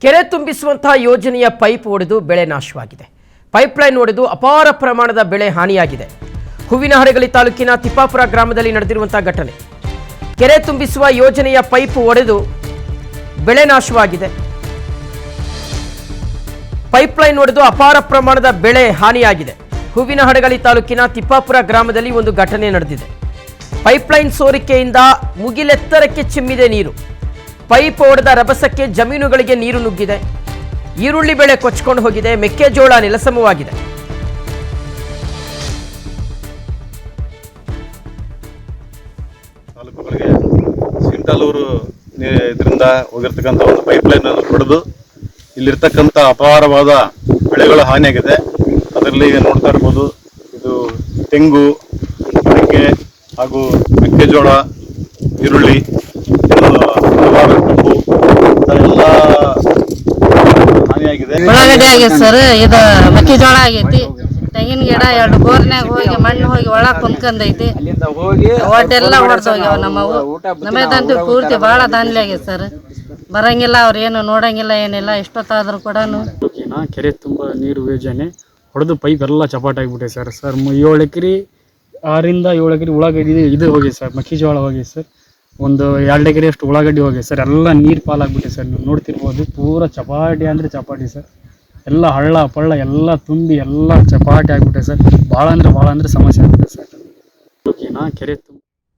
ಕೆರೆ ತುಂಬಿಸುವಂತಹ ಯೋಜನೆಯ ಪೈಪ್ ಒಡೆದು ಬೆಳೆ ನಾಶವಾಗಿದೆ. ಪೈಪ್ಲೈನ್ ಒಡೆದು ಅಪಾರ ಪ್ರಮಾಣದ ಬೆಳೆ ಹಾನಿಯಾಗಿದೆ. ಹೂವಿನಹಡಗಲಿ ತಾಲೂಕಿನ ತಿಪ್ಪಾಪುರ ಗ್ರಾಮದಲ್ಲಿ ನಡೆದಿರುವಂತಹ ಘಟನೆ. ಕೆರೆ ತುಂಬಿಸುವ ಯೋಜನೆಯ ಪೈಪ್ ಒಡೆದು ಬೆಳೆ ನಾಶವಾಗಿದೆ. ಪೈಪ್ಲೈನ್ ಒಡೆದು ಅಪಾರ ಪ್ರಮಾಣದ ಬೆಳೆ ಹಾನಿಯಾಗಿದೆ. ಹೂವಿನಹಡಗಲಿ ತಾಲೂಕಿನ ತಿಪ್ಪಾಪುರ ಗ್ರಾಮದಲ್ಲಿ ಒಂದು ಘಟನೆ ನಡೆದಿದೆ. ಪೈಪ್ಲೈನ್ ಸೋರಿಕೆಯಿಂದ ಮುಗಿಲೆತ್ತರಕ್ಕೆ ಚಿಮ್ಮಿದೆ ನೀರು. ಪೈಪ್ ಒಡೆದ ರಭಸಕ್ಕೆ ಜಮೀನುಗಳಿಗೆ ನೀರು ನುಗ್ಗಿದೆ. ಈರುಳ್ಳಿ ಬೆಳೆ ಕೊಚ್ಚಿಕೊಂಡು ಹೋಗಿದೆ. ಮೆಕ್ಕೆಜೋಳ ನೆಲಸಮವಾಗಿದೆ. ತಾಲೂಕುಗಳಿಗೆ ಸಿಂಟಾಲೂರು ಇದರಿಂದ ಹೋಗಿರ್ತಕ್ಕಂಥ ಒಂದು ಪೈಪ್ಲೈನ್ ಅನ್ನು ಹೊಡೆದು ಇಲ್ಲಿರ್ತಕ್ಕಂಥ ಅಪಾರವಾದ ಬೆಳೆಗಳ ಹಾನಿಯಾಗಿದೆ. ಅದರಲ್ಲಿ ನೋಡ್ತಾ ಇರ್ಬೋದು, ಇದು ತೆಂಗು, ಅಡಿಕೆ ಹಾಗೂ ಮೆಕ್ಕೆಜೋಳ, ಈರುಳ್ಳಿ, ಕಬ್ಬು ಎಲ್ಲ ಹಾನಿಯಾಗಿದೆ. ಉಳ್ಳಾಗಡ್ಡಿ ಆಗೈತೆ ಸರ್, ಇದು ಮೆಕ್ಕೆಜೋಳ ಆಗೈತಿ. ತೆಂಗಿನ ಗಿಡ 2 ಬೋರ್ನ್ಯಾಗ ಹೋಗಿ ಮಣ್ಣು ಹೋಗಿ ಒಳಗೆ ಕುಂತ್ಕೊಂಡೈತಿ. ಒಟ್ಟೆಲ್ಲ ಹೊಡೆದೋಗ್ಯಾವ. ನಮ್ಮದಂತೂ ಪೂರ್ತಿ ಭಾಳ ದಾನ್ಲಿ ಆಗೈತೆ ಸರ್. ಬರಂಗಿಲ್ಲ, ಅವ್ರು ಏನು ನೋಡಂಗಿಲ್ಲ, ಏನಿಲ್ಲ. ಎಷ್ಟೊತ್ತಾದ್ರೂ ಕೂಡ ಕೆರೆ ತುಂಬ ನೀರು ಯೋಜನೆ ಹೊಡೆದು ಪೈಪ್ ಎಲ್ಲ ಚಪಾಟ್ ಆಗಿಬಿಟ್ಟೆ ಸರ್. 7 ಎಕರೆ 6ರಿಂದ 7 ಎಕರೆ ಉಳ್ಳಾಗಡ್ಡಿ ಇದು ಹೋಗಿ ಸರ್. ಮೆಕ್ಕೆಜೋಳ ಹೋಗಿ ಸರ್. ಒಂದು 2 ಎಕರೆ ಅಷ್ಟು ಉಳ್ಳಾಗಡ್ಡಿ ಹೋಗಿ ಸರ್. ಎಲ್ಲ ನೀರು ಪಾಲಾಗ್ಬಿಟ್ಟೆ ಸರ್. ನೀವು ನೋಡ್ತಿರ್ಬೋದು, ಪೂರ ಚಪಾಟಿ ಅಂದರೆ ಚಪಾಟಿ ಸರ್. ಎಲ್ಲ ಹಳ್ಳ ಪಳ್ಳ ಎಲ್ಲ ತುಂಬಿ ಎಲ್ಲ ಚಪಾಟಿ ಆಗಿಬಿಟ್ಟೆ ಸರ್. ಭಾಳ ಅಂದ್ರೆ ಸಮಸ್ಯೆ ಆಗ್ಬಿಟ್ಟೆ ಸರ್. ಕೆರೆ ತುಂಬ